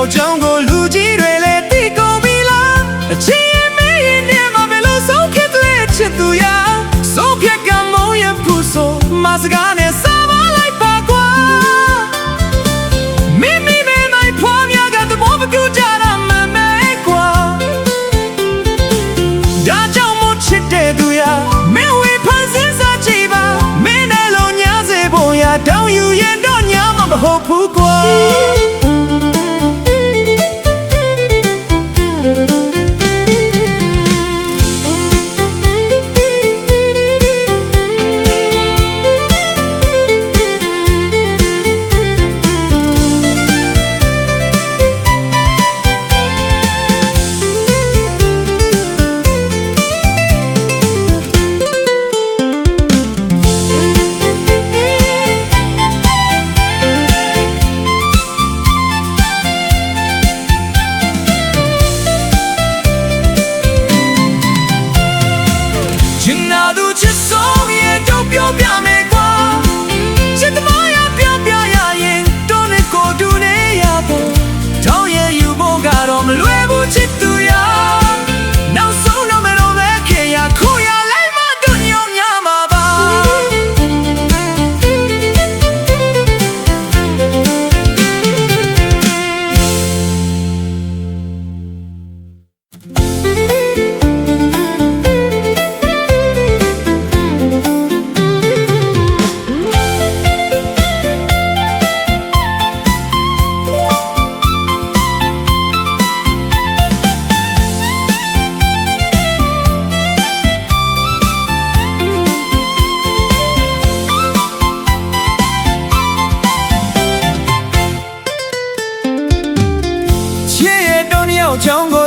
ယောက်ကြောင့်ကိုလူကြီးတွေလည်းသိကုန်ပြီလားအချင်းရဲ့မင်းရဲ့နေမှာဘယ်လိုဆုံးဖြတ်တဲ့ချစ်သူရဆုံးဖြတ်ကမုံရဖူးဆိုမစကားနဲ့စားပါလိုက်ပါကွာမိမိမဲမိုင်ဖွားများကတမောမကူကြတာမမဲကွာဒါကြောင့်မို့ချစ်တဲ့သူရမင်းဝေဖန်စင်းစားကြည့်ပါမင်းနဲ့လုံးညာစေဖို့ရတောင်းယူရင်တော့ညာမဟုတ်ဘူးကွာချစ်ဆုံးရဲ့တော့ပြောပြမယ်ကွာချစ်သမားရပြောပြရရင်တော့နဲ့ကိုတူနေရဖို့တောင်းရယူဖို့ကတော့မလွယ်ဘူးချစ်သူရနောက်ဆုံးတော့မလို့ပဲခင်ရခိုးရလိုက်မှတို့ညောင်းများမှာပါကြောင့်ကို